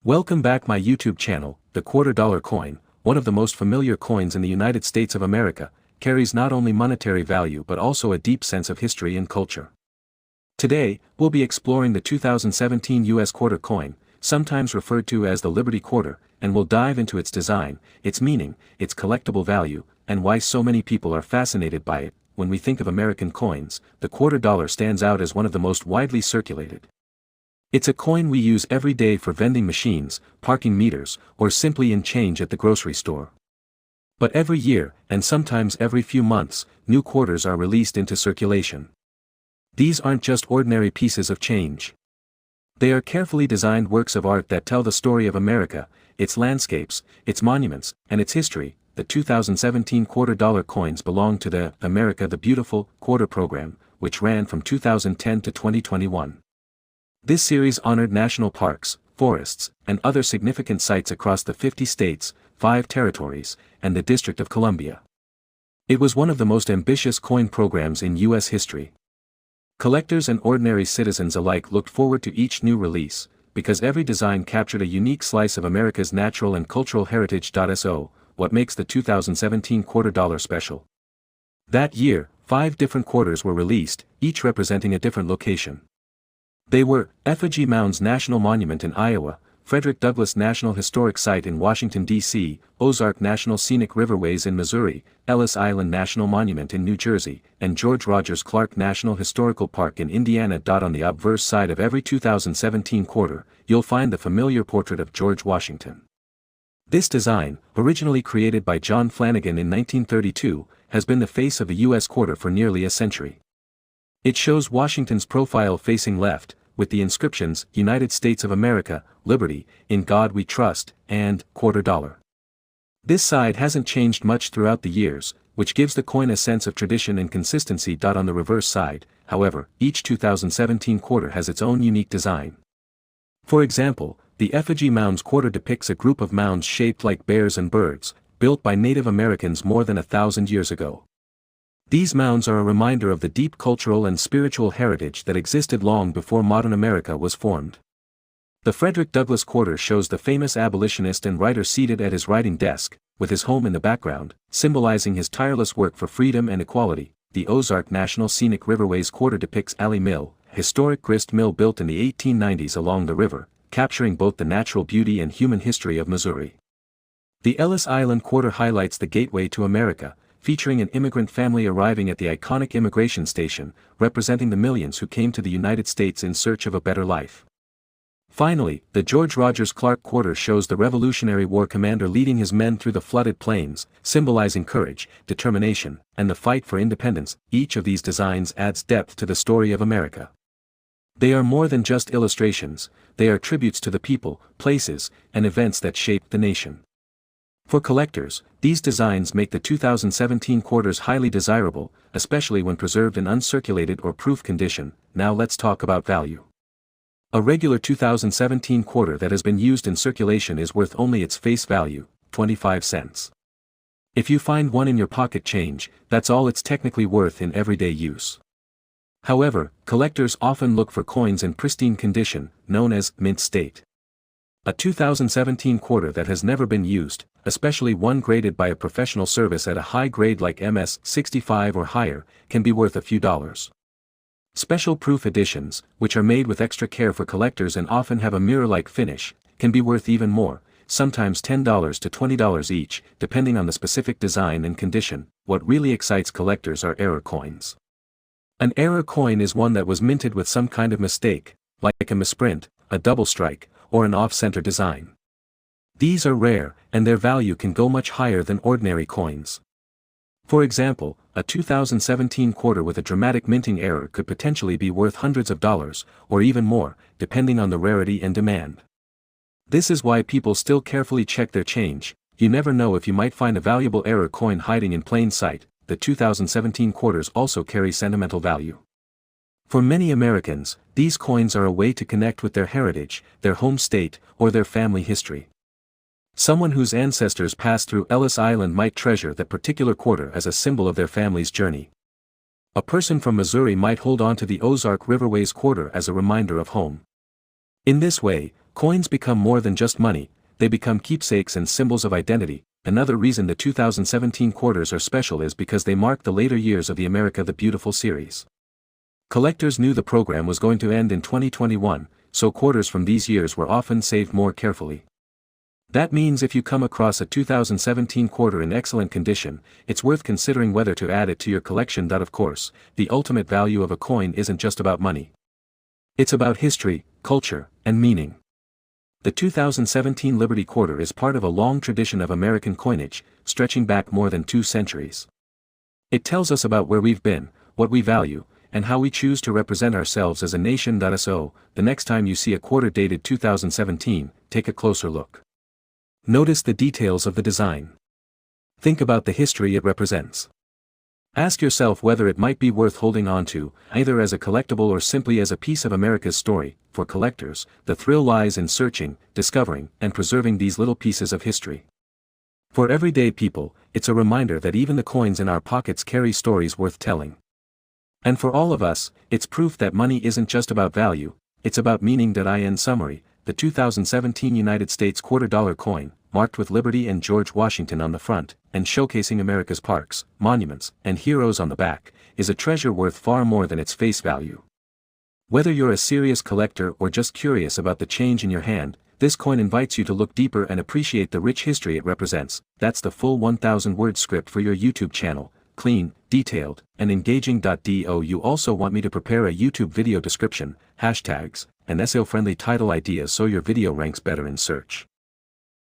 Welcome back my YouTube channel. The $quarter coin, one of the most familiar coins in the United States of America, carries not only monetary value but also a deep sense of history and culture. Today, we'll be exploring the 2017 U.S. quarter coin, sometimes referred to as the Liberty Quarter, and we'll dive into its design, its meaning, its collectible value, and why so many people are fascinated by it. When we think of American coins, the $quarter stands out as one of the most widely circulated. It's a coin we use every day for vending machines, parking meters, or simply in change at the grocery store. But every year, and sometimes every few months, new quarters are released into circulation. These aren't just ordinary pieces of change. They are carefully designed works of art that tell the story of America, its landscapes, its monuments, and its history. The 2017 $quarter coins belong to the America the Beautiful Quarter program, which ran from 2010 to 2021. This series honored national parks, forests, and other significant sites across the 50 states, 5 territories, and the District of Columbia. It was one of the most ambitious coin programs in U.S. history. Collectors and ordinary citizens alike looked forward to each new release, because every design captured a unique slice of America's natural and cultural heritage. So, what makes the 2017 $quarter special? That year, 5 different quarters were released, each representing a different location. They were Effigy Mounds National Monument in Iowa, Frederick Douglass National Historic Site in Washington, D.C., Ozark National Scenic Riverways in Missouri, Ellis Island National Monument in New Jersey, and George Rogers Clark National Historical Park in Indiana. On the obverse side of every 2017 quarter, you'll find the familiar portrait of George Washington. This design, originally created by John Flanagan in 1932, has been the face of the U.S. quarter for nearly a century. It shows Washington's profile facing left, with the inscriptions, United States of America, Liberty, In God We Trust, and $quarter. This side hasn't changed much throughout the years, which gives the coin a sense of tradition and consistency. On the reverse side, however, each 2017 quarter has its own unique design. For example, the Effigy Mounds quarter depicts a group of mounds shaped like bears and birds, built by Native Americans more than 1,000 years ago. These mounds are a reminder of the deep cultural and spiritual heritage that existed long before modern America was formed. The Frederick Douglass quarter shows the famous abolitionist and writer seated at his writing desk, with his home in the background, symbolizing his tireless work for freedom and equality. The Ozark National Scenic Riverways quarter depicts Alley Mill, a historic grist mill built in the 1890s along the river, capturing both the natural beauty and human history of Missouri. The Ellis Island quarter highlights the gateway to America, featuring an immigrant family arriving at the iconic immigration station, representing the millions who came to the United States in search of a better life. Finally, the George Rogers Clark quarter shows the Revolutionary War commander leading his men through the flooded plains, symbolizing courage, determination, and the fight for independence. Each of these designs adds depth to the story of America. They are more than just illustrations, they are tributes to the people, places, and events that shaped the nation. For collectors, these designs make the 2017 quarters highly desirable, especially when preserved in uncirculated or proof condition. Now let's talk about value. A regular 2017 quarter that has been used in circulation is worth only its face value, 25 cents. If you find one in your pocket change, that's all it's technically worth in everyday use. However, collectors often look for coins in pristine condition, known as mint state. A 2017 quarter that has never been used, especially one graded by a professional service at a high grade like MS 65 or higher, can be worth a few dollars. Special proof editions, which are made with extra care for collectors and often have a mirror-like finish, can be worth even more, sometimes $10 to $20 each, depending on the specific design and condition. What really excites collectors are error coins. An error coin is one that was minted with some kind of mistake, like a misprint, a double strike, or an off-center design. These are rare, and their value can go much higher than ordinary coins. For example, a 2017 quarter with a dramatic minting error could potentially be worth hundreds of dollars, or even more, depending on the rarity and demand. This is why people still carefully check their change. You never know if you might find a valuable error coin hiding in plain sight. The 2017 quarters also carry sentimental value. For many Americans, these coins are a way to connect with their heritage, their home state, or their family history. Someone whose ancestors passed through Ellis Island might treasure that particular quarter as a symbol of their family's journey. A person from Missouri might hold on to the Ozark Riverways quarter as a reminder of home. In this way, Coins become more than just money, they become keepsakes and symbols of identity. Another reason the 2017 quarters are special is because they mark the later years of the America the Beautiful series. Collectors knew the program was going to end in 2021, so quarters from these years were often saved more carefully. That means if you come across a 2017 quarter in excellent condition, it's worth considering whether to add it to your collection. Of course, the ultimate value of a coin isn't just about money. It's about history, culture, and meaning. The 2017 Liberty Quarter is part of a long tradition of American coinage, stretching back more than 2 centuries. It tells us about where we've been, what we value, and how we choose to represent ourselves as a nation. So, the next time you see a quarter dated 2017, take a closer look. Notice the details of the design. Think about the history it represents. Ask yourself whether it might be worth holding on to, either as a collectible or simply as a piece of America's story. For collectors, the thrill lies in searching, discovering, and preserving these little pieces of history. For everyday people, it's a reminder that even the coins in our pockets carry stories worth telling. And for all of us, it's proof that money isn't just about value, it's about meaning. In summary, the 2017 United States $quarter coin, marked with Liberty and George Washington on the front, and showcasing America's parks, monuments, and heroes on the back, is a treasure worth far more than its face value. Whether you're a serious collector or just curious about the change in your hand, this coin invites you to look deeper and appreciate the rich history it represents. That's the full 1,000-word script for your YouTube channel, clean, detailed, and engaging. Do you also want me to prepare a YouTube video description, hashtags, and SEO-friendly title ideas so your video ranks better in search?